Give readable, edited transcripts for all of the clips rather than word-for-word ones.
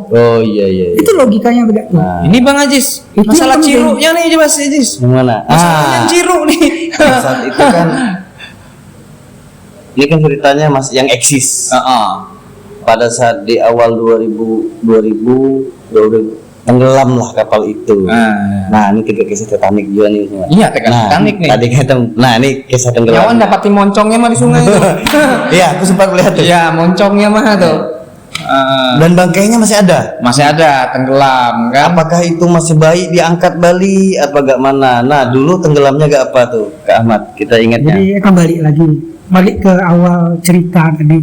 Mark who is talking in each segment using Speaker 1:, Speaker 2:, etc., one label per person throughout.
Speaker 1: Oh iya.
Speaker 2: Itu logikanya begitu.
Speaker 1: Nah,
Speaker 3: Ini Bang Ajis,
Speaker 2: Itu
Speaker 3: masalah
Speaker 2: yang penting.
Speaker 3: Ciruk yang nih Mas Ajis.
Speaker 1: yang mana?
Speaker 3: Masalah yang Ciruk nih.
Speaker 1: Saat itu kan ini kan ceritanya Mas yang eksis. Pada saat di awal 2000 tenggelam lah kapal itu. Nah, ini kita kisah Titanic juga nih.
Speaker 3: Iya, Titanic nih.
Speaker 1: Tadi kita, ini kisah tenggelam.
Speaker 3: Nyawan dapatin moncongnya mah di sungai itu.
Speaker 1: Iya, aku sempat melihat tuh.
Speaker 3: Iya, moncongnya mah tuh.
Speaker 1: Dan bangkainya masih ada.
Speaker 3: Masih ada tenggelam kan?
Speaker 1: Apakah itu masih baik diangkat Bali apa gak mana? Nah, dulu tenggelamnya gak apa tuh, Kak Ahmad? Kita ingatnya.
Speaker 2: Jadi kembali lagi, balik ke awal cerita tadi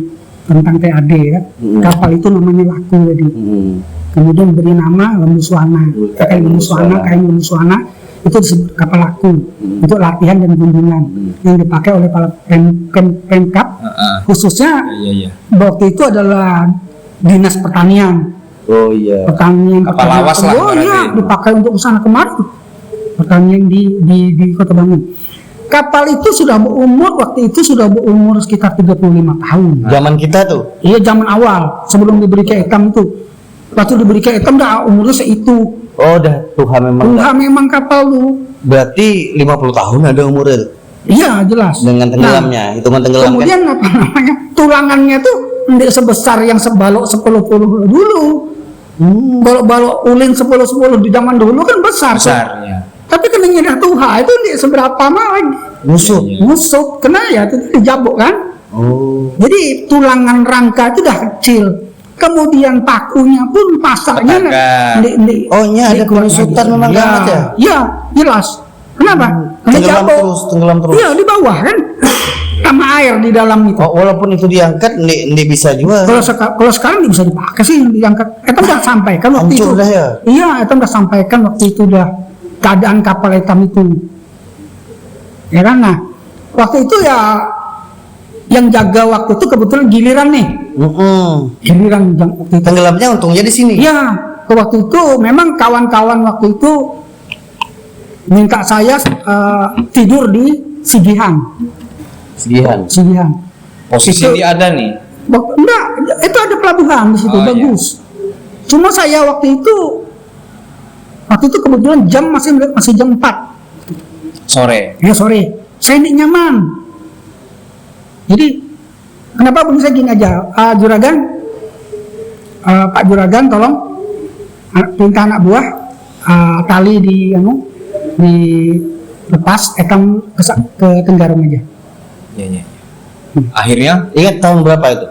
Speaker 2: tentang TAD kan. Kapal itu namanya Laku tadi. Kemudian beri nama Lembu Suwana. KM Lembu Suwana itu disebut kapal Laku untuk latihan dan kunjungan yang dipakai oleh para Pemkab khususnya waktu itu adalah Dinas Pertanian.
Speaker 1: Oh iya.
Speaker 2: Pertanian
Speaker 3: Kapal lawas lah.
Speaker 2: Oh iya, dipakai untuk kesana kemari. Pertanian di Kota Bangun. Kapal itu sudah berumur waktu itu sudah berumur sekitar 35 tahun.
Speaker 1: Zaman kita tuh.
Speaker 2: Iya, zaman awal sebelum diberi ke Etam itu. Waktu diberi ke Etam dah umurnya seitu.
Speaker 1: Oh, dah Tuhan memang.
Speaker 2: Tuhan memang kapal tuh.
Speaker 1: Berarti 50 tahun ada umurnya.
Speaker 2: Iya, jelas.
Speaker 1: Dengan tenggelamnya, hitungan tenggelam
Speaker 2: Kemudian
Speaker 1: kan.
Speaker 2: apa namanya? Tulangannya tuh tidak sebesar yang sebalok 10-10 dulu. Balok-balok ulin 10-10 di zaman dulu kan besar.
Speaker 3: Ya.
Speaker 2: Tapi kena nyedah Tuhan itu tidak seberapa mah lagi. Musuh kena ya itu dijabuk kan.
Speaker 1: Oh.
Speaker 2: Jadi tulangan rangka itu dah kecil. Kemudian pakunya pun pasarnya
Speaker 1: Oh iya, ada penyusutan memang banget ya.
Speaker 2: Iya, jelas. Kenapa?
Speaker 1: Tenggelam terus.
Speaker 2: Iya, di bawah kan. Sama air di dalam itu.
Speaker 1: Oh, walaupun itu diangkat, ini bisa juga.
Speaker 2: Kalau sekarang nggak bisa dipakai sih diangkat. Etam udah sampaikan waktu itu.
Speaker 1: Hancur dah ya?
Speaker 2: Iya, Etam udah sampaikan waktu itu udah keadaan kapal Etam itu. Ya kan, nah waktu itu ya yang jaga waktu itu kebetulan giliran nih. Giliran waktu itu.
Speaker 1: Tenggelamnya untungnya di sini.
Speaker 2: Iya, waktu itu memang kawan-kawan waktu itu minta saya tidur di Sigihan.
Speaker 3: Posisi
Speaker 2: itu,
Speaker 3: dia ada nih.
Speaker 2: Enggak, itu ada pelabuhan di situ, bagus. Iya. Cuma saya waktu itu kebetulan jam masih jam 4
Speaker 3: sore.
Speaker 2: Ya sore. Saya tidak nyaman. Jadi kenapa pun saya gini aja, Juragan, Pak Juragan tolong perintah anak buah tali dilepas Etam ke Tenggarong aja.
Speaker 3: Iya. Akhirnya
Speaker 1: Ingat tahun berapa itu?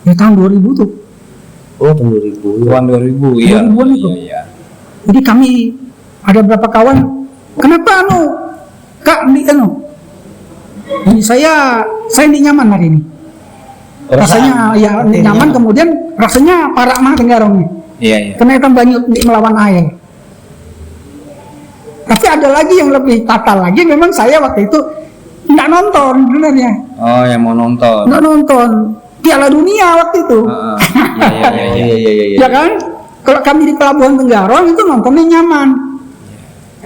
Speaker 2: Ya tahun 2000 tuh.
Speaker 1: Oh, tahun 2000.
Speaker 3: tahun 2000 ya.
Speaker 2: 2000-an itu.
Speaker 3: Iya.
Speaker 2: Jadi kami ada berapa kawan, kenapa Kak ini saya ini nyaman hari ini. Rasanya ya nyaman, kemudian rasanya parah mah Tenggarong nih.
Speaker 3: Iya.
Speaker 2: Karena Etam banyak melawan air. Tapi ada lagi yang lebih fatal lagi, memang saya waktu itu nggak nonton sebenarnya.
Speaker 3: Oh, yang mau nonton.
Speaker 2: Nggak nonton Piala Dunia waktu itu.
Speaker 1: Iya.
Speaker 2: Ya kan? Kalau kami di Pelabuhan Tenggarong itu nontonnya nyaman.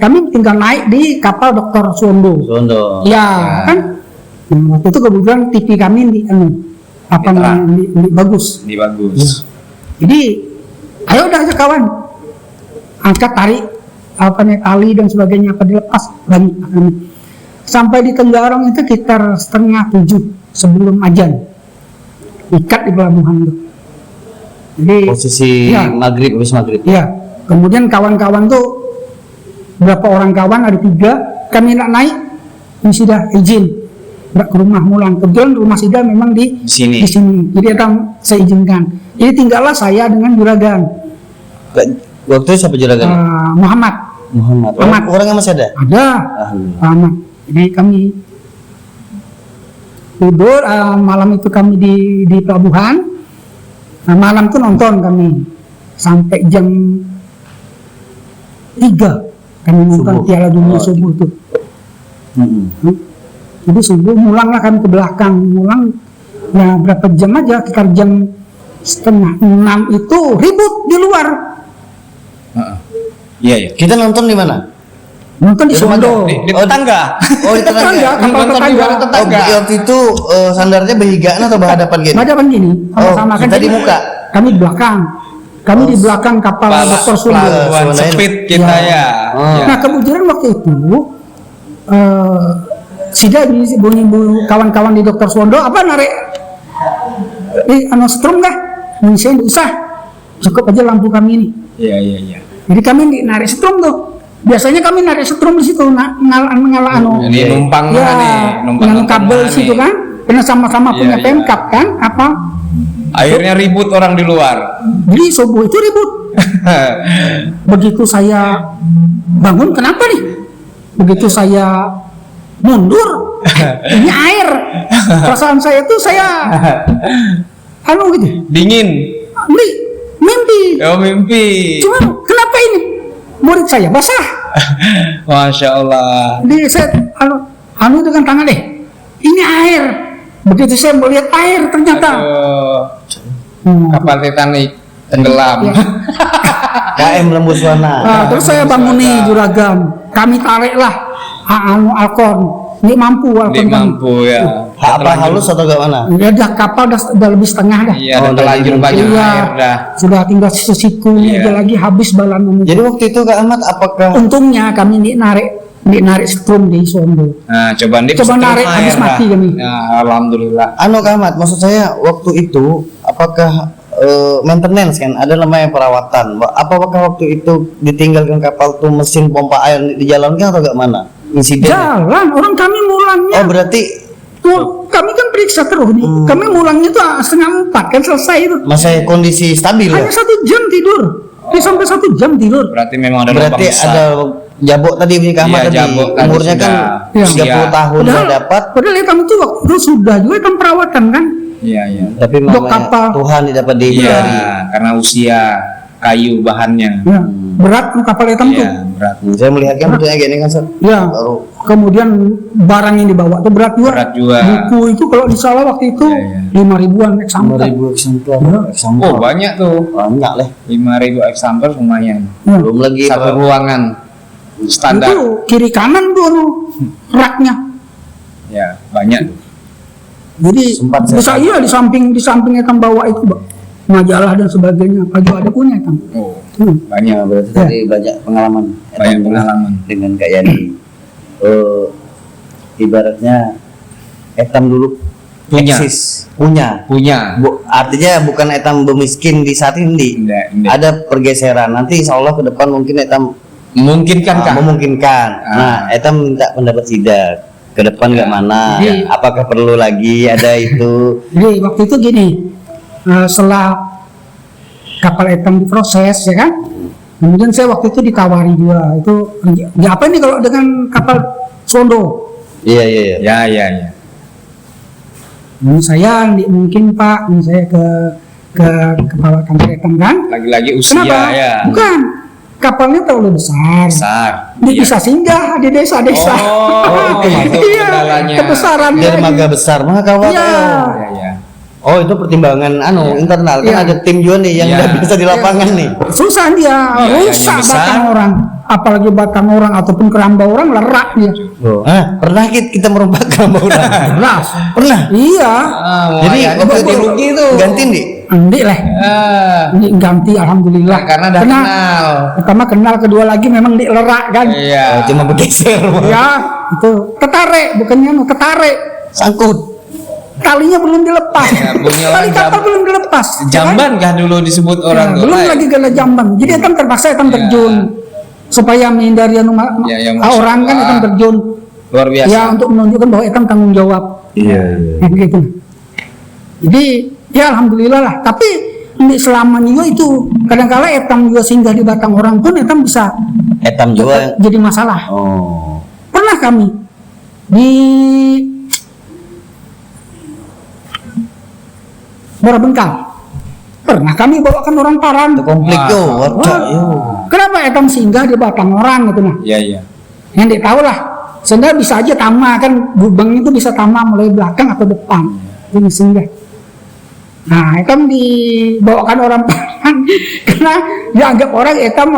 Speaker 2: Kami tinggal naik di kapal Dr. Suwondo. Ya kan? Waktu itu kebetulan TV kami bagus.
Speaker 3: Di bagus.
Speaker 2: Jadi ayo udah aja kawan, angkat tarik tali dan sebagainya, dilepas banyak. Sampai di Tenggarong itu sekitar 6:30 sebelum azan, ikat di pelabuhan itu. Jadi
Speaker 1: posisi habis maghrib.
Speaker 2: Iya. Kemudian kawan-kawan tuh berapa orang kawan, ada 3, kami nak naik, ini sudah izin nggak ke rumah mulang. Kebetulan rumah Sida memang di sini. Jadi akan saya izinkan. Jadi tinggallah saya dengan Juragan.
Speaker 1: Waktu itu siapa Juragan?
Speaker 2: Muhammad.
Speaker 1: Orangnya masih ada?
Speaker 2: Ada. Muhammad. Jadi kami tidur, malam itu kami di pelabuhan. Nah, malam itu nonton kami sampai jam 3 kami nonton Piala Dunia subuh tuh. Jadi subuh mulanglah kami ke belakang, ya berapa jam aja, sekitar jam 5:30 itu ribut di luar.
Speaker 3: Iya.
Speaker 1: Kita nonton di mana?
Speaker 2: Nonton di Sondo.
Speaker 3: Di tetangga.
Speaker 1: Oh, di tetangga.
Speaker 2: Kapal tetangga.
Speaker 1: Waktu itu sandarnya berhigaan atau berhadapan gini?
Speaker 2: Berhadapan gini. Sama-sama
Speaker 1: kita di muka.
Speaker 2: Kami di belakang. Kami di belakang kapal Dr. Sundo.
Speaker 3: Pelabuhan Sepit kita ya.
Speaker 2: Nah kebetulan waktu itu Sida bunyi kawan-kawan di Dr. Sundo apa narik strum kah? Saya nggak usah, cukup aja lampu kami ini.
Speaker 3: Iya.
Speaker 2: Jadi kami narik strum tuh. Biasanya kami narik strum di situ, ngalah
Speaker 3: Ini numpang
Speaker 2: ya,
Speaker 3: nih,
Speaker 2: dengan kabel di situ kan. Karena sama-sama punya Pemkap kan, apa?
Speaker 3: Akhirnya ribut orang di luar.
Speaker 2: Jadi subuh itu ribut. Begitu saya bangun, kenapa nih? Begitu saya mundur, ini air. Perasaan saya tuh gitu.
Speaker 3: Dingin.
Speaker 2: Mimpi.
Speaker 3: Oh mimpi.
Speaker 2: Cuma kenapa ini? Murid saya basah.
Speaker 3: Masya Allah.
Speaker 2: Di saya dengan tangan deh. Ini air. Begitu saya melihat air ternyata.
Speaker 3: Kapal Titanic tenggelam.
Speaker 2: Ya.
Speaker 1: KM Lembuswana.
Speaker 2: Nah, terus saya bangun nih juragan. Kami tariklah Alkon. Ini mampu Alkon.
Speaker 3: Ini mampu ya.
Speaker 1: Apa halus atau gimana?
Speaker 2: Ya dah kapal udah lebih setengah dah.
Speaker 3: Iya, udah terlanjur banyak air dah.
Speaker 2: Sudah tinggal siku-sikunya aja lagi habis balan.
Speaker 1: Jadi waktu itu Kak Ahmad apakah
Speaker 2: untungnya kami narik strum di Sondo.
Speaker 3: Nah, coba
Speaker 2: narik habis mati kami.
Speaker 3: Ya, alhamdulillah.
Speaker 1: Kak Ahmad, maksud saya waktu itu apakah maintenance kan ada namanya perawatan. Apakah waktu itu ditinggalkan kapal tuh mesin pompa air dijalankan atau gak mana? Insiden.
Speaker 2: Jalan, orang kami mulangnya.
Speaker 1: Oh, berarti
Speaker 2: kami kan periksa terus nih. Kami mulangnya tuh 3:30 kan selesai itu.
Speaker 1: masih kondisi stabil ya?
Speaker 2: Hanya 1 jam tidur. Sampai 1 jam tidur.
Speaker 3: Berarti memang ada
Speaker 1: Berarti ada jabok tadi punya Kak Ahmad tadi.
Speaker 3: jabok tadi
Speaker 1: Umurnya kan
Speaker 3: sudah.
Speaker 1: 30 tahun udah dapat.
Speaker 2: Padahal hitam itu waktu sudah juga hitam perawatan kan.
Speaker 3: Iya.
Speaker 1: Tapi namanya Tuhan dapat dihindari.
Speaker 3: Karena usia kayu bahannya.
Speaker 2: Ya, berat kapal hitam tuh.
Speaker 3: Iya, berat.
Speaker 1: Saya melihatnya bentuknya gini kan, Sir.
Speaker 2: Ya.
Speaker 1: Baru
Speaker 2: Kemudian barang yang dibawa tuh berat juga.
Speaker 3: Berat juga.
Speaker 2: Buku itu kalau di salah waktu itu 5.000-an eksemplar.
Speaker 1: 5.000 eksemplar.
Speaker 3: Oh, banyak tuh.
Speaker 1: Banyak lah.
Speaker 3: 5.000 eksemplar lumayan.
Speaker 1: Belum lagi
Speaker 3: Satu ruangan standar.
Speaker 2: Itu kiri kanan tuh raknya.
Speaker 3: Ya, banyak tuh.
Speaker 2: Jadi
Speaker 1: Sempat
Speaker 2: bisa
Speaker 1: saya
Speaker 2: di samping hitam bawa itu, Mbak. Majalah dan sebagainya. Apa juga ada punya hitam.
Speaker 3: Oh,
Speaker 1: banyak.
Speaker 3: banyak.
Speaker 1: Berarti tadi banyak pengalaman.
Speaker 3: Banyak pengalaman.
Speaker 1: Dengan Kak Yani. Ibaratnya etam dulu
Speaker 3: Punya.
Speaker 1: eksis. Punya. Artinya bukan etam bermiskin di saat ini.
Speaker 3: Enggak.
Speaker 1: Ada pergeseran. Nanti insya Allah ke depan mungkin etam
Speaker 3: Memungkinkan kah?
Speaker 1: memungkinkan. Nah, etam minta pendapat Sidak. Ke depan nggak mana?
Speaker 2: Jadi-
Speaker 1: Apakah perlu lagi ada itu?
Speaker 2: Jadi waktu itu gini, setelah kapal hitam diproses ya kan, kemudian saya waktu itu ditawari juga itu, ya apa ini kalau dengan kapal Sondo?
Speaker 1: Iya.
Speaker 3: Ya.
Speaker 2: Ini saya mungkin Pak, ini saya ke kepala kapal hitam kan?
Speaker 3: Lagi-lagi usia
Speaker 2: Kenapa?
Speaker 3: ya.
Speaker 2: Bukan, kapalnya terlalu besar.
Speaker 3: Besar.
Speaker 2: Dia
Speaker 3: Iya.
Speaker 2: bisa singgah di desa-desa.
Speaker 3: Oh, itu
Speaker 2: Iya,
Speaker 3: kendalanya.
Speaker 2: kebesarannya.
Speaker 1: Dermaga besar mah kawan.
Speaker 2: Iya.
Speaker 3: Ya.
Speaker 1: Oh, itu pertimbangan internal kan
Speaker 2: Iya.
Speaker 1: ada tim juga nih yang
Speaker 3: Iya.
Speaker 1: nggak bisa di lapangan nih.
Speaker 2: Susah dia, rusak
Speaker 3: yang besar.
Speaker 2: batang orang, apalagi batang orang ataupun keramba orang lerak dia.
Speaker 1: Pernah kita merompak keramba orang?
Speaker 2: Jelas.
Speaker 1: Pernah.
Speaker 2: Iya.
Speaker 1: Jadi waktu itu
Speaker 3: rugi tuh.
Speaker 1: ganti nih.
Speaker 2: Endik lah. Ini ganti alhamdulillah.
Speaker 3: Karena udah kenal.
Speaker 2: Pertama kenal, kedua lagi memang di lerak kan.
Speaker 3: Iya.
Speaker 1: Cuma bergeser.
Speaker 2: Ya, itu ketarik, bukannya ketarik.
Speaker 1: Sangkut.
Speaker 2: Talinya belum dilepas.
Speaker 3: Ya, punya
Speaker 2: Tali kapal belum dilepas. ya kan?
Speaker 3: Jamban kah dulu disebut orang tuh?
Speaker 2: Belum lagi gala jamban. Jadi etam terpaksa terjun supaya menghindari orang kan etam terjun.
Speaker 3: Luar biasa.
Speaker 2: Ya untuk menunjukkan bahwa etam tanggung jawab.
Speaker 1: Iya.
Speaker 2: Gitu. Jadi ya alhamdulillah lah. Tapi selama juga itu kadang-kala etam juga singgah di batang orang pun etam bisa
Speaker 1: Etam juga.
Speaker 2: jadi masalah.
Speaker 1: Oh.
Speaker 2: Pernah kami di Muara Bengkal. Pernah kami bawakan orang Paran.
Speaker 1: Konflik yo, warga yo.
Speaker 2: Kenapa etam singgah di batang orang gitu nah?
Speaker 3: Iya.
Speaker 2: Yang dia tahu lah. Sebenarnya bisa aja tama kan, gubeng itu bisa tama mulai belakang atau depan. Ini singgah. Nah, etam dibawakan orang Paran karena dianggap orang etam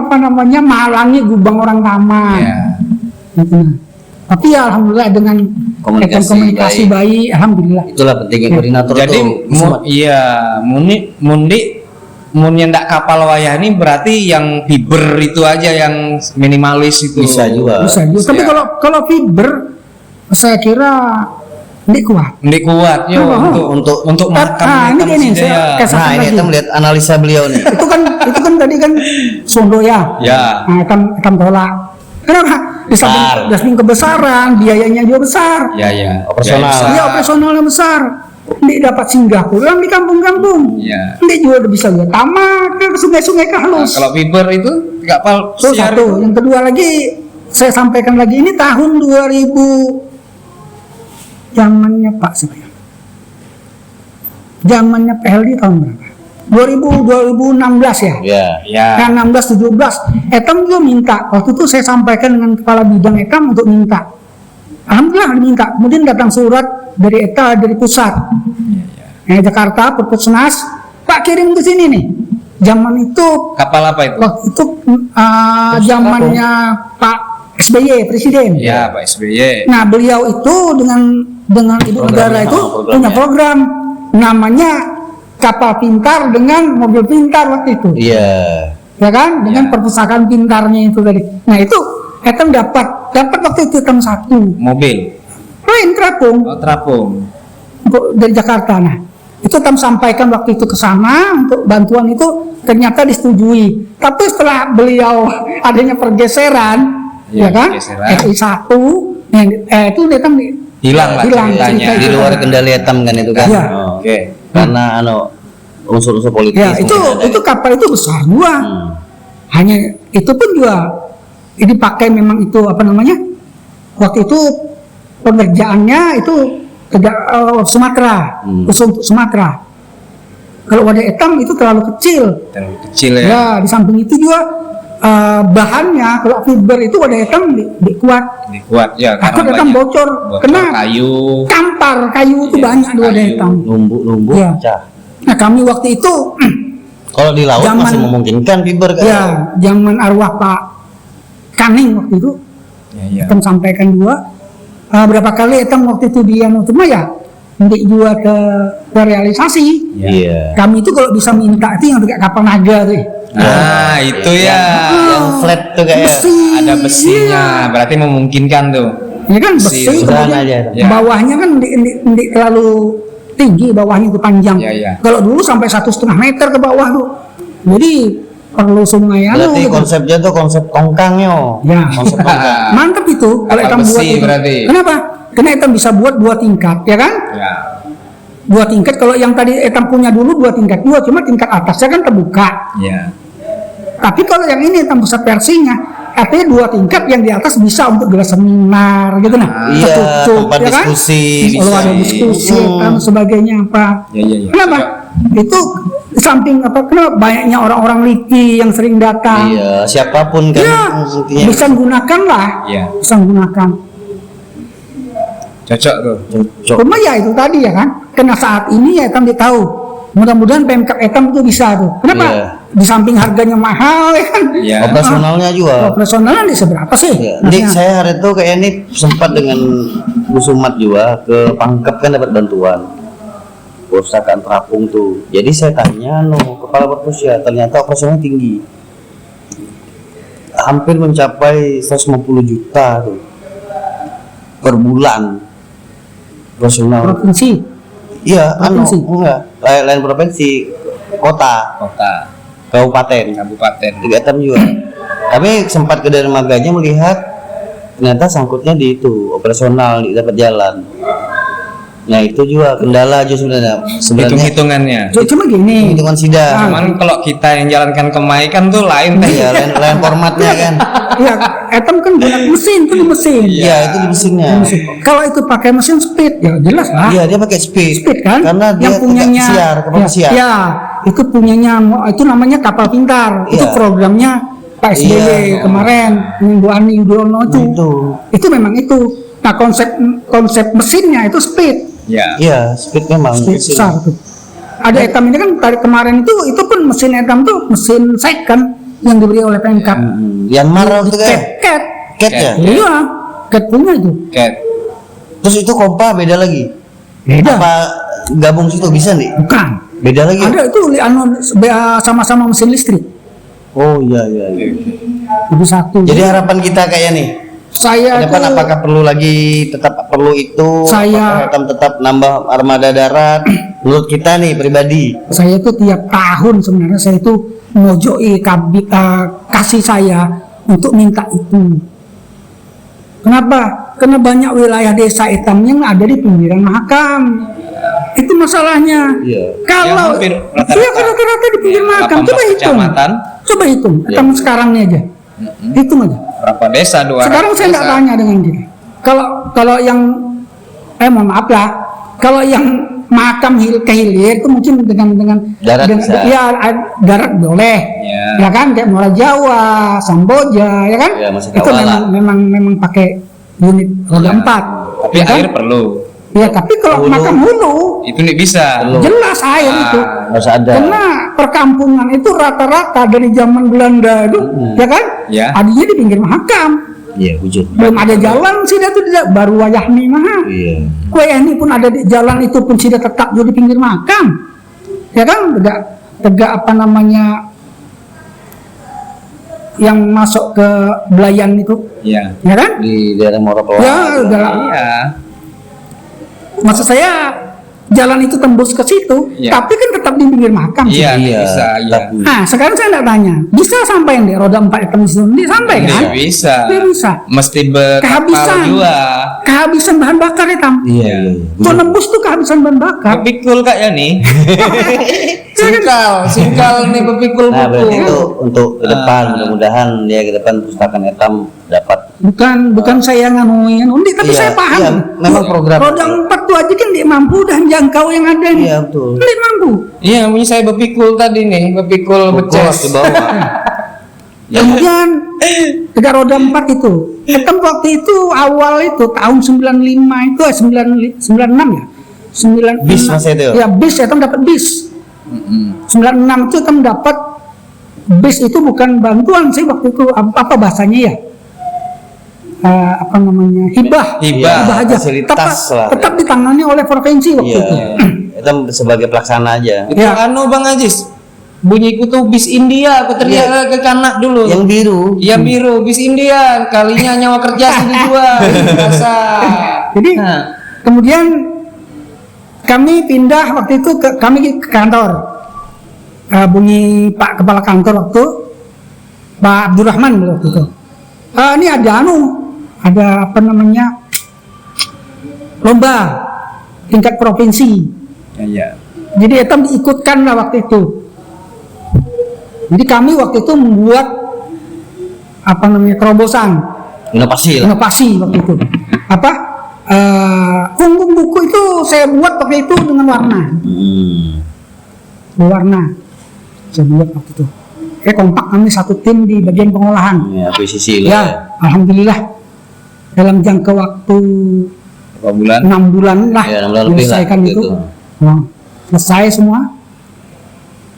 Speaker 2: malangi gubeng orang tama.
Speaker 3: Iya.
Speaker 2: Gitu nah. Tapi ya alhamdulillah dengan komunikasi baik, alhamdulillah.
Speaker 1: Itulah pentingnya koordinator
Speaker 3: Jadi
Speaker 1: tuh.
Speaker 3: Mundi munnya ndak kapal wayah ini berarti yang fiber itu aja yang minimalis itu.
Speaker 1: Bisa juga.
Speaker 2: Bisa juga. Tapi
Speaker 3: Ya.
Speaker 2: kalau fiber saya kira ini kuat.
Speaker 3: Ndek kuat yo untuk makam
Speaker 2: ini gini,
Speaker 3: ya.
Speaker 2: saya
Speaker 1: Nah, ini
Speaker 2: lagi.
Speaker 1: kita melihat analisa beliau nih.
Speaker 2: itu kan tadi kan Sondo ya.
Speaker 3: Ya.
Speaker 2: Nah, kan tolak. Kenapa? Di
Speaker 1: Besar.
Speaker 2: samping kebesaran, biayanya juga besar.
Speaker 3: Ya.
Speaker 1: Operasional.
Speaker 3: Ya,
Speaker 2: Iya, operasionalnya besar. Ini dapat singgah pulang di kampung-kampung.
Speaker 3: Ya.
Speaker 2: Ini juga bisa lihat tamat ke sungai-sungai ke
Speaker 3: Nah,
Speaker 2: halus.
Speaker 3: kalau fiber itu kapal
Speaker 2: Itu
Speaker 3: siar
Speaker 2: satu. Yang kedua lagi saya sampaikan lagi ini tahun 2000 zamannya Pak siapa ya? Zamannya PLD tahun berapa? 2016 ya.
Speaker 1: Ya.
Speaker 3: Ya.
Speaker 2: Nah, 16 17 Etam juga minta. Waktu itu saya sampaikan dengan kepala bidang Etam untuk minta. Alhamdulillah diminta. Kemudian datang surat dari ETA dari pusat. Jakarta Perpusnas, Pak kirim ke sini nih. Zaman itu
Speaker 3: Kapal apa itu?
Speaker 2: waktu itu zamannya Pak SBY presiden.
Speaker 3: Ya, Pak SBY.
Speaker 2: Nah, beliau itu dengan ibu negara itu punya program namanya kapal pintar dengan mobil pintar waktu itu.
Speaker 1: Iya.
Speaker 2: Ya kan? Dengan
Speaker 3: Ya.
Speaker 2: perpustakaan pintarnya itu tadi. Nah, itu Etam dapat waktu itu Etam 1.
Speaker 3: Mobil.
Speaker 2: Lain terapung
Speaker 3: Oh, terapung.
Speaker 2: dari Jakarta. Nah, itu Etam sampaikan waktu itu ke sana untuk bantuan itu ternyata disetujui. Tapi setelah beliau adanya pergeseran,
Speaker 3: Ya,
Speaker 2: ya kan?
Speaker 3: pergeseran.
Speaker 2: RI 1 itu Etam
Speaker 3: Hilang lah
Speaker 2: Hilang,
Speaker 3: ceritanya.
Speaker 2: cerita
Speaker 1: Di luar kendali Etam kan itu kan.
Speaker 2: Iya.
Speaker 1: Oh.
Speaker 3: Oke.
Speaker 1: Karena unsur-unsur politis.
Speaker 2: ya itu
Speaker 1: mungkin ada.
Speaker 2: kapal itu besar gua.
Speaker 1: Hmm.
Speaker 2: Hanya itu pun juga ini pakai memang itu apa namanya? Waktu itu pengerjaannya itu Sumatera,
Speaker 1: Hmm.
Speaker 2: khusus untuk Sumatera. Kalau wadah Etam itu terlalu kecil.
Speaker 3: Terlalu kecil ya.
Speaker 2: Ya, di samping itu juga bahannya kalau fiber itu wadah Etam kuat.
Speaker 3: Ini kuat ya.
Speaker 2: Takut
Speaker 3: karena
Speaker 2: Etam
Speaker 3: banyak
Speaker 2: bocor. Kena
Speaker 3: kayu.
Speaker 2: kampar kayu itu
Speaker 3: Iya,
Speaker 2: banyak di wadah
Speaker 3: kayu.
Speaker 2: Etam.
Speaker 1: Numbuk-numbuk
Speaker 2: Iya.
Speaker 1: pecah.
Speaker 2: Nah, kami waktu itu
Speaker 1: Kalau di laut
Speaker 2: Zaman-
Speaker 1: masih memungkinkan fiber kan.
Speaker 2: ya zaman arwah Pak Kaning waktu itu
Speaker 3: Ya.
Speaker 2: Etam sampaikan juga berapa kali Etam waktu itu dia cuma ya nanti juga ke realisasi.
Speaker 1: Iya.
Speaker 2: Kami itu kalau bisa minta itu yang pakai kapal naga tuh.
Speaker 3: Nah, itu ya.
Speaker 1: Yang flat tuh kayak.
Speaker 2: Besi.
Speaker 3: Ada besinya, berarti memungkinkan tuh.
Speaker 2: Ya kan besi,
Speaker 3: Besi,
Speaker 1: usaha
Speaker 2: kemudian
Speaker 1: aja.
Speaker 3: Ya.
Speaker 2: bawahnya kan di terlalu tinggi, bawahnya itu panjang.
Speaker 3: Ya, ya.
Speaker 2: Kalau dulu sampai 1,5 meter ke bawah tuh. Jadi perlu sungai
Speaker 1: Berarti
Speaker 2: gitu.
Speaker 1: konsepnya tuh konsep tongkangnya.
Speaker 2: Ya.
Speaker 1: Konsep tongkang.
Speaker 2: Mantap itu kalau
Speaker 3: Kapal
Speaker 2: Etam buat
Speaker 3: besi
Speaker 2: itu.
Speaker 3: berarti.
Speaker 2: Kenapa? Karena Etam bisa buat 2 tingkat, ya kan?
Speaker 3: Ya.
Speaker 2: 2 tingkat. Kalau yang tadi Etam punya dulu 2 tingkat, cuma tingkat atasnya kan terbuka.
Speaker 3: Ya.
Speaker 2: Tapi kalau yang ini Etam pusat versinya, artinya 2 tingkat yang di atas bisa untuk gelar seminar gitu nah.
Speaker 1: Iya,
Speaker 2: Tertutup,
Speaker 1: tempat
Speaker 2: ya kan?
Speaker 1: diskusi.
Speaker 2: Kalau ada
Speaker 3: bisa.
Speaker 2: diskusi dan sebagainya apa.
Speaker 3: Ya.
Speaker 2: Kenapa? Itu di samping apa? Kenapa banyaknya orang-orang LIPI yang sering datang?
Speaker 1: Iya, siapapun kan
Speaker 2: Ya,
Speaker 1: intinya.
Speaker 2: bisa gunakan lah.
Speaker 3: Ya.
Speaker 2: Bisa gunakan.
Speaker 3: Cocok tuh.
Speaker 1: Cocok.
Speaker 2: Cuma ya itu tadi ya kan. Karena saat ini ya Etam tahu. Mudah-mudahan Pemkab Etam itu bisa tuh. Kenapa?
Speaker 1: Iya.
Speaker 2: Di samping harganya mahal ya kan.
Speaker 3: Ya.
Speaker 1: Operasionalnya juga.
Speaker 2: Operasionalnya di seberapa sih?
Speaker 1: Ya. Jadi
Speaker 2: Maksudnya?
Speaker 1: saya hari itu kayak ini sempat dengan Bu Sumat juga ke Pangkep kan dapat bantuan perpustakaan terapung tuh. Jadi saya tanya kepala perpus ya, ternyata operasionalnya tinggi, hampir mencapai 150 juta tuh per bulan operasional.
Speaker 2: Provinsi.
Speaker 1: Iya,
Speaker 2: Provinsi?
Speaker 1: enggak, lain provinsi, kota,
Speaker 3: Kota,
Speaker 1: kabupaten.
Speaker 3: kabupaten.
Speaker 1: Di Batam juga. Kami sempat ke dermaganya melihat ternyata sangkutnya di itu operasional dapat jalan. Nah itu juga kendala aja sebenarnya.
Speaker 3: Hitung-hitungannya.
Speaker 2: Cuma gini.
Speaker 1: hitungan sidang.
Speaker 3: Cuman kalau kita yang jalankan ke Mai kan tuh lain teh.
Speaker 1: Iya, lain formatnya kan.
Speaker 2: Ya, Etam kan gunakan mesin, itu di mesin.
Speaker 1: Iya, itu di mesinnya.
Speaker 2: Kalau itu pakai mesin speed, ya jelas lah.
Speaker 1: Iya, dia pakai speed.
Speaker 2: Speed kan?
Speaker 1: Karena dia
Speaker 2: yang punyanya
Speaker 1: siar, kapal
Speaker 2: ya,
Speaker 1: siar.
Speaker 2: ya, itu punyanya itu namanya kapal pintar. Itu
Speaker 1: Iya.
Speaker 2: programnya Pak SBY
Speaker 1: Iya.
Speaker 2: kemarin dengan Bu Ani Yudhoyono itu. Itu memang itu. Nah, konsep mesinnya itu speed.
Speaker 3: Ya.
Speaker 1: Iya, speed memang.
Speaker 2: Speed besar tuh. Ada Etam ini kan tadi kemarin itu pun mesin Etam tuh mesin second yang diberi oleh Pemkab.
Speaker 1: Yanmar itu kan.
Speaker 2: Cat.
Speaker 1: Cat ya.
Speaker 2: Iya, Cat punya itu.
Speaker 3: Cat.
Speaker 1: Terus itu kompa beda lagi.
Speaker 2: Beda.
Speaker 1: Apa gabung situ bisa nih?
Speaker 2: Bukan.
Speaker 1: Beda lagi.
Speaker 2: Ada itu sama-sama mesin listrik.
Speaker 1: Oh iya.
Speaker 2: Itu satu.
Speaker 1: Jadi harapan kita kayak nih.
Speaker 2: Saya
Speaker 1: Ke depan
Speaker 2: tuh,
Speaker 1: apakah perlu lagi tetap perlu itu?
Speaker 2: Saya-
Speaker 1: Apakah tetap nambah armada darat? Menurut kita nih pribadi.
Speaker 2: saya itu tiap tahun sebenarnya saya itu mojoi kasih saya untuk minta itu. Kenapa? Karena banyak wilayah desa hitam yang ada di pinggiran Mahakam. Itu masalahnya.
Speaker 1: Iya.
Speaker 2: Kalau
Speaker 3: Ya, hampir rata-rata.
Speaker 2: iya rata-rata di pinggir Mahakam,
Speaker 3: 18
Speaker 2: coba hitung.
Speaker 3: kecamatan.
Speaker 2: Coba hitung. Hitung sekarang ini aja. Hitung aja.
Speaker 3: Berapa desa? 200
Speaker 2: Sekarang saya nggak
Speaker 3: desa.
Speaker 2: tanya dengan dia. Kalau yang mohon maaf lah. Kalau yang Mahakam ke hilir itu mungkin dengan
Speaker 1: Darat bisa.
Speaker 2: ya darat boleh.
Speaker 3: Ya.
Speaker 2: Ya kan kayak Muara Jawa, Samboja, ya kan?
Speaker 1: Ya, masih
Speaker 2: itu
Speaker 1: kawala.
Speaker 2: memang pakai unit roda
Speaker 3: Ya.
Speaker 2: 4.
Speaker 3: Tapi
Speaker 2: ya kan?
Speaker 3: air perlu.
Speaker 2: Ya, tapi kalau
Speaker 1: Hulu.
Speaker 2: Mahakam Hulu
Speaker 3: Itu nih bisa.
Speaker 1: Perlu.
Speaker 2: jelas air itu.
Speaker 1: Nggak usah ada.
Speaker 2: Karena perkampungan itu rata-rata dari zaman Belanda itu, ya kan?
Speaker 3: Ya.
Speaker 2: Adanya di pinggir Mahakam.
Speaker 1: Iya, wujud.
Speaker 2: Belum ada jalan sih dia tuh tidak baru wayahni mah.
Speaker 1: Iya.
Speaker 2: Kue ini pun ada di jalan itu pun sudah tetap di pinggir Mahakam. Ya kan? Tegak apa namanya yang masuk ke Belayan itu,
Speaker 3: Iya.
Speaker 2: ya kan?
Speaker 1: Di daerah Moropelan.
Speaker 2: Ya, udah.
Speaker 3: Iya.
Speaker 2: Maksud saya jalan itu tembus ke situ,
Speaker 3: Iya.
Speaker 2: tapi kan tetap di pinggir Mahakam. sih.
Speaker 3: Iya,
Speaker 1: Iya,
Speaker 3: bisa, iya.
Speaker 1: tapi-
Speaker 2: Nah, sekarang saya tidak tanya, bisa sampai di roda 4 hitam di situ? Dia sampai kan?
Speaker 3: Nggak bisa.
Speaker 2: Dia bisa.
Speaker 3: Mesti berkapal
Speaker 2: Kehabisan.
Speaker 3: juga.
Speaker 2: Kehabisan bahan bakar hitam.
Speaker 1: Iya.
Speaker 2: Tuh nembus tuh kehabisan bahan bakar.
Speaker 3: Bepikul kak ya nih. Singkal nih bepikul
Speaker 1: Nah, berarti
Speaker 3: bepikul.
Speaker 1: itu untuk ke depan, mudah-mudahan ya ke depan pustakaan hitam dapat.
Speaker 2: Bukan saya nganuin undi, tapi
Speaker 1: Iya,
Speaker 2: saya paham.
Speaker 1: iya, memang program.
Speaker 2: Roda 4 tuh aja kan dia mampu dan jangkau yang ada nih.
Speaker 1: Iya, betul.
Speaker 2: Dia mampu.
Speaker 3: Iya, punya saya bepikul tadi nih, bepikul
Speaker 1: Kos
Speaker 3: beces.
Speaker 1: di bawah.
Speaker 2: Kemudian tiga roda 4 itu. Hitam waktu itu awal itu tahun 95 itu 96 ya. 96.
Speaker 1: Bis masa itu ya?
Speaker 2: Ya, bis hitam dapat bis. 96 itu hitam dapat bis itu bukan bantuan sih waktu itu apa bahasanya ya? Apa namanya? Hibah.
Speaker 3: Hibah,
Speaker 2: aja.
Speaker 1: fasilitas lah.
Speaker 2: Tetap ditangani oleh provinsi waktu itu.
Speaker 1: Iya. Hitam sebagai pelaksana aja.
Speaker 3: Itu
Speaker 2: Ya.
Speaker 3: anu Bang Ajis. Bunyiku tuh bis India, aku teriak ke kanak dulu.
Speaker 1: Yang biru.
Speaker 3: Yang biru, bis India, kalinya nyawa kerja sudah dijual. Biasa.
Speaker 2: Jadi
Speaker 3: Nah.
Speaker 2: kemudian kami pindah waktu itu kami ke kantor. Bunyi Pak Kepala Kantor waktu Pak Abdurrahman waktu itu. Ini ada apa namanya lomba tingkat provinsi.
Speaker 3: Iya.
Speaker 2: Jadi itu diikutkan lah waktu itu. Jadi kami waktu itu membuat apa namanya terobosan
Speaker 1: Inovasi lah.
Speaker 2: inovasi waktu itu. Apa punggung buku itu saya buat waktu itu dengan warna. Berwarna. Saya buat waktu itu. Kompak kami satu tim di bagian pengolahan.
Speaker 1: Ya, akuisisi
Speaker 2: Ya,
Speaker 1: lah.
Speaker 2: alhamdulillah dalam jangka waktu
Speaker 3: Berapa bulan?
Speaker 2: 6 bulan lah
Speaker 1: Ya, 6 bulan lebih lah,
Speaker 2: menyelesaikan
Speaker 1: gitu.
Speaker 2: itu. Nah, selesai semua.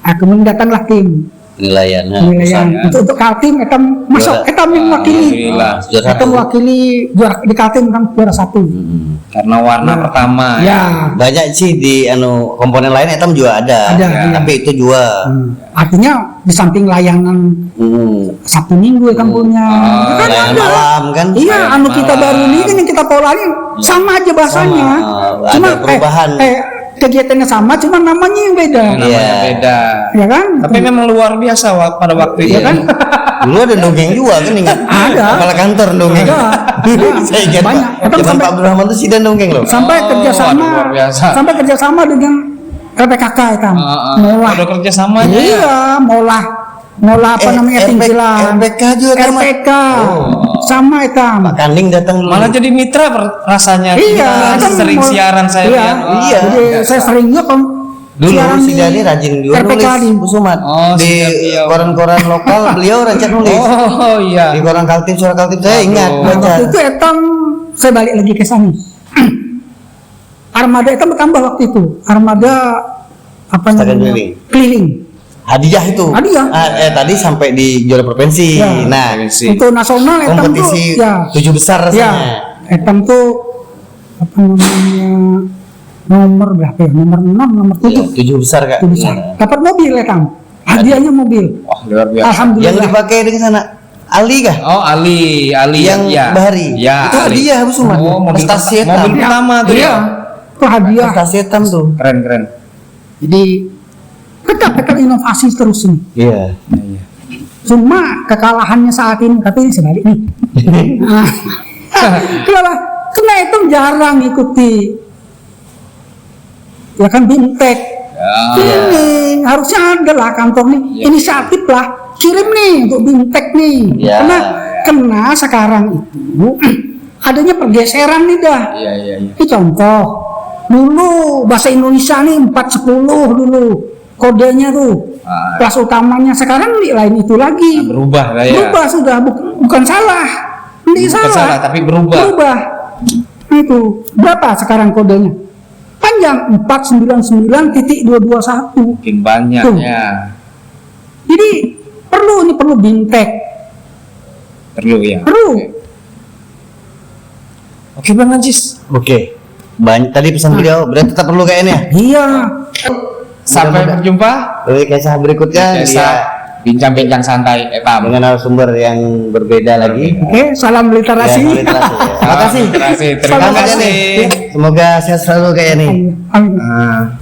Speaker 2: Kemudian datanglah tim
Speaker 1: Penilaian.
Speaker 2: penilaian untuk Kaltim kita masuk
Speaker 1: Juara.
Speaker 2: kita mewakili
Speaker 3: Alhamdulillah.
Speaker 1: Juara
Speaker 2: kita
Speaker 1: satu.
Speaker 2: mewakili juara di Kaltim kan juara 1.
Speaker 3: Karena warna pertama.
Speaker 2: Ya.
Speaker 1: Banyak sih di komponen lain hitam juga ada.
Speaker 2: Ada,
Speaker 1: Ya.
Speaker 2: iya.
Speaker 1: Tapi itu juga.
Speaker 2: Artinya di samping layanan Sabtu Minggu ya kampungnya. Kan
Speaker 1: Layanan
Speaker 2: ada.
Speaker 1: malam kan.
Speaker 2: Iya,
Speaker 3: Layanan
Speaker 2: anu kita
Speaker 3: malam.
Speaker 2: baru ini kan yang kita polarin sama aja bahasanya.
Speaker 1: Sama,
Speaker 2: Cuma
Speaker 1: ada perubahan.
Speaker 2: kegiatannya sama, cuma namanya yang beda.
Speaker 3: Namanya
Speaker 1: Iya.
Speaker 3: beda.
Speaker 2: Ya kan?
Speaker 3: Tapi memang luar biasa pada waktu itu.
Speaker 1: Iya kan? Dulu ada dongeng juga kan ingat?
Speaker 2: Ada.
Speaker 1: Kepala kantor dongeng.
Speaker 2: Ada.
Speaker 1: Saya ingat
Speaker 2: Banyak.
Speaker 1: Pak.
Speaker 2: Atau
Speaker 1: Zaman
Speaker 2: sampai-
Speaker 1: Pak Abdurrahman tuh sidang dongeng loh.
Speaker 2: sampai
Speaker 3: Oh,
Speaker 2: kerjasama
Speaker 3: waduh, luar biasa.
Speaker 2: sampai kerjasama dengan LPKK ya kan. Molah.
Speaker 3: Ada kerja samanya.
Speaker 2: Iya, molah apa namanya tinggilan.
Speaker 1: RPK juga kan, Mas?
Speaker 2: RPK. Sama itu.
Speaker 1: Pak Kanding datang dulu.
Speaker 3: Malah jadi mitra rasanya.
Speaker 2: Iya,
Speaker 3: Kita
Speaker 2: kan
Speaker 3: sering
Speaker 2: mau-
Speaker 3: siaran saya
Speaker 2: iya,
Speaker 3: lihat. Wah,
Speaker 1: iya.
Speaker 2: Jadi
Speaker 3: biasa.
Speaker 2: saya sering juga
Speaker 1: Dulu
Speaker 2: siaran
Speaker 1: si
Speaker 2: di
Speaker 1: Dani rajin juga
Speaker 2: RPK di
Speaker 1: nulis Kusumat.
Speaker 3: Oh,
Speaker 1: Di
Speaker 3: sejak dia-
Speaker 1: koran-koran lokal beliau rancak nulis.
Speaker 3: Oh iya.
Speaker 1: Di koran Kaltim, suara Kaltim saya ingat
Speaker 3: Aduh.
Speaker 1: baca.
Speaker 2: waktu itu Etam saya balik lagi ke sana. Armada Etam bertambah waktu itu. Armada apa
Speaker 1: Pustaka
Speaker 2: namanya?
Speaker 1: keliling.
Speaker 2: Keliling.
Speaker 1: Hadiah itu.
Speaker 2: Hadiah.
Speaker 1: Tadi sampai di juara provinsi.
Speaker 2: Ya.
Speaker 1: Nah,
Speaker 2: Untuk nasional Etam tuh
Speaker 1: kompetisi
Speaker 2: ya.
Speaker 1: 7 besar
Speaker 2: Ya,
Speaker 1: rasanya.
Speaker 2: Etam tuh apa namanya nomor berapa ya? Nomor 6, nomor 7.
Speaker 1: Iya, 7 besar Kak.
Speaker 2: Itu bisa.
Speaker 1: Iya.
Speaker 2: Dapat mobil ya Kang. Hadiahnya mobil.
Speaker 3: Wah, luar biasa.
Speaker 1: Yang
Speaker 2: Alhamdulillah.
Speaker 1: dipakai di sana Ali kah?
Speaker 3: Oh, Ali
Speaker 1: Yang
Speaker 3: ya.
Speaker 1: Bahari.
Speaker 3: Ya,
Speaker 1: Itu
Speaker 3: Ali.
Speaker 1: hadiah, Bu Suman.
Speaker 3: Oh, mobil
Speaker 1: Prestasi hitam.
Speaker 3: mobil pertama tuh
Speaker 2: Iya.
Speaker 3: ya.
Speaker 2: Itu hadiah.
Speaker 1: Prestasi hitam tuh.
Speaker 3: Keren.
Speaker 2: Jadi tetap inovasi terus ini.
Speaker 1: Iya.
Speaker 2: Cuma kekalahannya saat ini, tapi sebalik nih. Nah, kenapa? Karena itu jarang ikuti. Ya kan Bimtek. Ini harusnya ada lah kantor nih, inisiatif lah, kirim nih untuk Bimtek nih.
Speaker 1: Ya.
Speaker 2: Karena sekarang itu adanya pergeseran nih dah.
Speaker 3: Iya.
Speaker 2: Ini contoh, dulu bahasa Indonesia nih 410 dulu kodenya tuh. Kelas utamanya sekarang lain itu lagi.
Speaker 3: Berubah lah ya.
Speaker 2: Berubah sudah, bukan salah. Ini
Speaker 3: Bukan salah, tapi berubah.
Speaker 2: Berubah. Itu berapa sekarang kodenya? Panjang 499.221.
Speaker 3: Makin banyak
Speaker 2: Tuh.
Speaker 3: ya.
Speaker 2: Jadi perlu Bimtek.
Speaker 3: Perlu ya.
Speaker 2: Perlu.
Speaker 3: Oke Bang Ajis.
Speaker 1: Oke. Banyak tadi pesan video, berarti tetap perlu kayaknya.
Speaker 2: Iya.
Speaker 3: Sampai berjumpa.
Speaker 1: Dari kisah berikutnya
Speaker 3: Biasa bincang-bincang santai etam.
Speaker 1: dengan narasumber yang berbeda lagi.
Speaker 2: Oke, salam literasi.
Speaker 1: Ya, literasi, ya. Terima kasih.
Speaker 3: Terima
Speaker 2: Salam
Speaker 3: kasih.
Speaker 1: Semoga sehat selalu kayak nih.
Speaker 2: Amin.
Speaker 3: Ah.